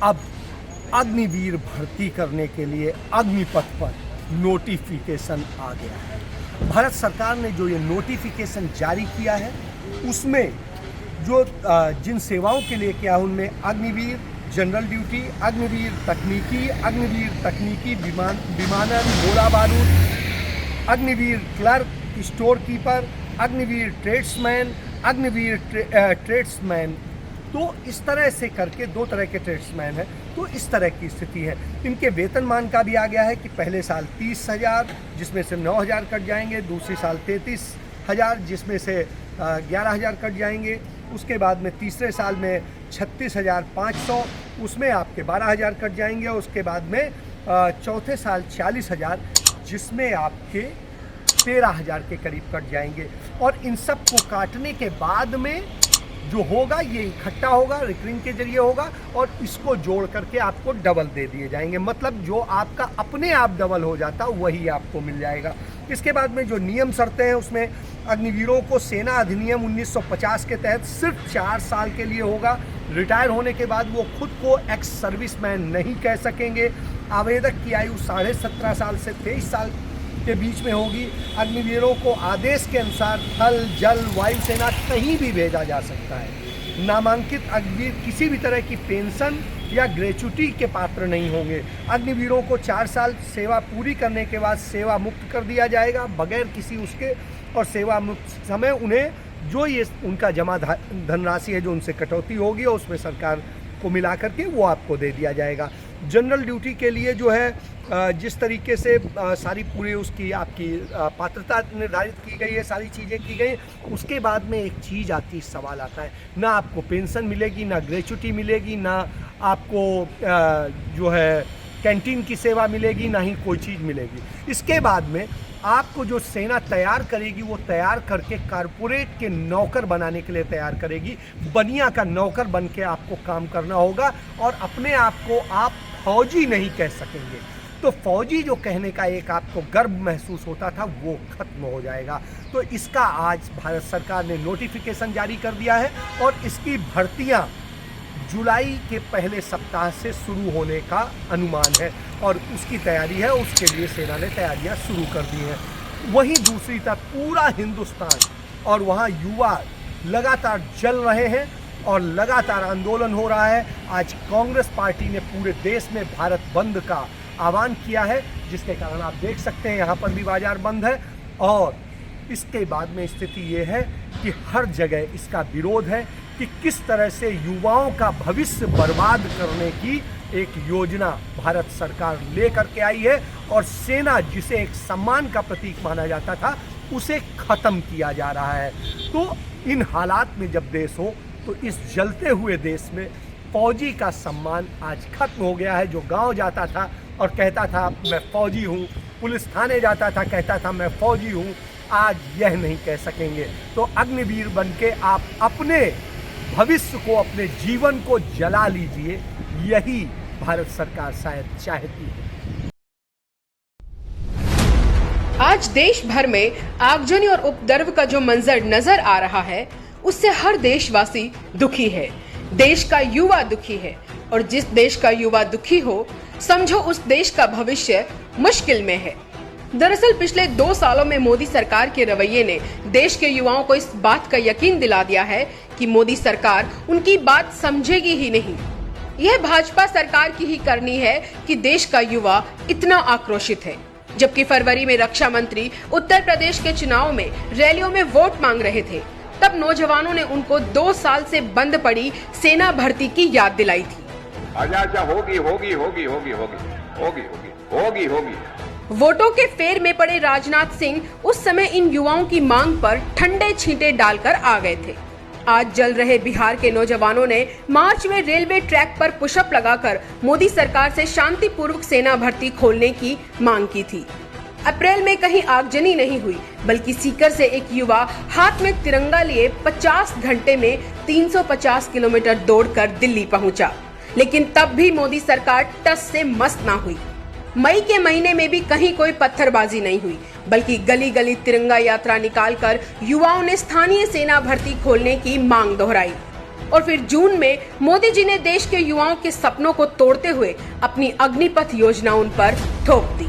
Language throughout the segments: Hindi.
अब अग्निवीर भर्ती करने के लिए अग्निपथ पर नोटिफिकेशन आ गया है। भारत सरकार ने जो ये नोटिफिकेशन जारी किया है उसमें जो जिन सेवाओं के लिए किया है उनमें अग्निवीर जनरल ड्यूटी, अग्निवीर तकनीकी विमानन गोला बारूद, Agniveer clerk store keeper, Agniveer tradesman, Agniveer tradesman. तो इस तरह से करके दो तरह के ट्रेड्समैन हैं। तो इस तरह की स्थिति है। इनके वेतनमान का भी आ गया है कि पहले साल 30,000 जिसमें से 9,000 कट जाएंगे, दूसरे साल 33,000 जिसमें से 11,000 कट जाएंगे, उसके बाद में तीसरे साल में 36,500 उसमें आपके 12,000 कट जाएंगे, उसके बाद में चौथे साल 40,000 जिसमें आपके 13,000 के करीब कट जाएंगे। और इन सब को काटने के बाद में जो होगा ये इकट्ठा होगा, रिकरिंग के जरिए होगा और इसको जोड़ करके आपको डबल दे दिए जाएंगे। मतलब जो आपका अपने आप डबल हो जाता वही आपको मिल जाएगा। इसके बाद में जो नियम शर्तें हैं उसमें अग्निवीरों को सेना अधिनियम 1950 के तहत सिर्फ 4 साल के लिए होगा। रिटायर होने के बाद वो खुद को एक्स सर्विसमैन नहीं कह सकेंगे। आवेदक की आयु 17.5 साल से 23 साल के बीच में होगी। अग्निवीरों को आदेश के अनुसार थल, जल, वायुसेना कहीं भी भेजा जा सकता है। नामांकित अग्निवीर किसी भी तरह की पेंशन या ग्रेच्युटी के पात्र नहीं होंगे। अग्निवीरों को 4 साल सेवा पूरी करने के बाद सेवा मुक्त कर दिया जाएगा बगैर किसी उसके, और सेवा मुक्त समय उन्हें जो ये उनका जमा धनराशि है जो उनसे कटौती होगी और उसमें सरकार को मिला करके वो आपको दे दिया जाएगा। जनरल ड्यूटी के लिए जो है जिस तरीके से सारी पूरी उसकी आपकी पात्रता निर्धारित की गई है, सारी चीज़ें की गई, उसके बाद में एक चीज़ आती है, सवाल आता है, ना आपको पेंशन मिलेगी, ना ग्रेच्युटी मिलेगी, ना आपको जो है कैंटीन की सेवा मिलेगी, ना ही कोई चीज़ मिलेगी। इसके बाद में आपको जो सेना तैयार करेगी वो तैयार करके कारपोरेट के नौकर बनाने के लिए तैयार करेगी। बनिया का नौकर बन के आपको काम करना होगा और अपने आप को आप फौजी नहीं कह सकेंगे। तो फौजी जो कहने का एक आपको गर्व महसूस होता था वो खत्म हो जाएगा। तो इसका आज भारत सरकार ने नोटिफिकेशन जारी कर दिया है और इसकी भर्तियां जुलाई के पहले सप्ताह से शुरू होने का अनुमान है और उसकी तैयारी है, उसके लिए सेना ने तैयारियां शुरू कर दी हैं। वहीं दूसरी तरफ पूरा हिंदुस्तान और वहाँ युवा लगातार जल रहे हैं और लगातार आंदोलन हो रहा है। आज कांग्रेस पार्टी ने पूरे देश में भारत बंद का आह्वान किया है, जिसके कारण आप देख सकते हैं यहाँ पर भी बाजार बंद है। और इसके बाद में स्थिति ये है कि हर जगह इसका विरोध है कि किस तरह से युवाओं का भविष्य बर्बाद करने की एक योजना भारत सरकार लेकर के आई है और सेना जिसे एक सम्मान का प्रतीक माना जाता था उसे खत्म किया जा रहा है। तो इन हालात में जब देश हो तो इस जलते हुए देश में फौजी का सम्मान आज खत्म हो गया है। जो गांव जाता था और कहता था मैं फौजी हूँ, पुलिस थाने जाता था कहता था मैं फौजी हूँ, आज यह नहीं कह सकेंगे। तो अग्निवीर बन के आप अपने भविष्य को, अपने जीवन को जला लीजिए, यही भारत सरकार शायद चाहती है। आज देश भर में आगजनी और उपद्रव का जो मंजर नजर आ रहा है उससे हर देशवासी दुखी है। देश का युवा दुखी है और जिस देश का युवा दुखी हो समझो उस देश का भविष्य मुश्किल में है। दरअसल पिछले 2 सालों में मोदी सरकार के रवैये ने देश के युवाओं को इस बात का यकीन दिला दिया है कि मोदी सरकार उनकी बात समझेगी ही नहीं। यह भाजपा सरकार की ही करनी है कि देश का युवा इतना आक्रोशित है। जबकि फरवरी में रक्षा मंत्री उत्तर प्रदेश के चुनाव में रैलियों में वोट मांग रहे थे, तब नौजवानों ने उनको 2 साल से बंद पड़ी सेना भर्ती की याद दिलाई थी। अच्छा होगी होगी होगी होगी होगी होगी होगी होगी। वोटों के फेर में पड़े राजनाथ सिंह उस समय इन युवाओं की मांग पर ठंडे छींटे डालकर आ गए थे। आज जल रहे बिहार के नौजवानों ने मार्च में रेलवे ट्रैक पर पुशअप लगाकर मोदी सरकार से शांतिपूर्वक सेना भर्ती खोलने की मांग की थी। अप्रैल में कहीं आगजनी नहीं हुई, बल्कि सीकर से एक युवा हाथ में तिरंगा लिए 50 घंटे में 350 किलोमीटर दौड़कर दिल्ली पहुंचा। लेकिन तब भी मोदी सरकार टस से मस ना हुई। मई के महीने में भी कहीं कोई पत्थरबाजी नहीं हुई, बल्कि गली गली तिरंगा यात्रा निकालकर युवाओं ने स्थानीय सेना भर्ती खोलने की मांग दोहराई। और फिर जून में मोदी जी ने देश के युवाओं के सपनों को तोड़ते हुए अपनी अग्निपथ योजना उन पर थोप दी।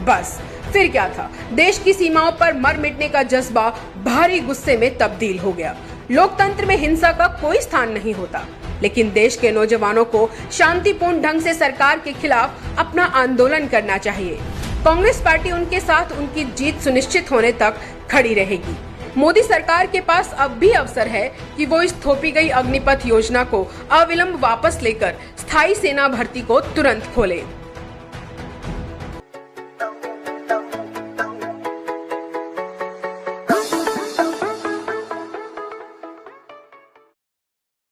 बस फिर क्या था, देश की सीमाओं पर मर मिटने का जज्बा भारी गुस्से में तब्दील हो गया। लोकतंत्र में हिंसा का कोई स्थान नहीं होता, लेकिन देश के नौजवानों को शांतिपूर्ण ढंग से सरकार के खिलाफ अपना आंदोलन करना चाहिए। कांग्रेस पार्टी उनके साथ उनकी जीत सुनिश्चित होने तक खड़ी रहेगी। मोदी सरकार के पास अब भी अवसर है कि वो इस थोपी गई अग्निपथ योजना को अविलंब वापस लेकर स्थायी सेना भर्ती को तुरंत खोले।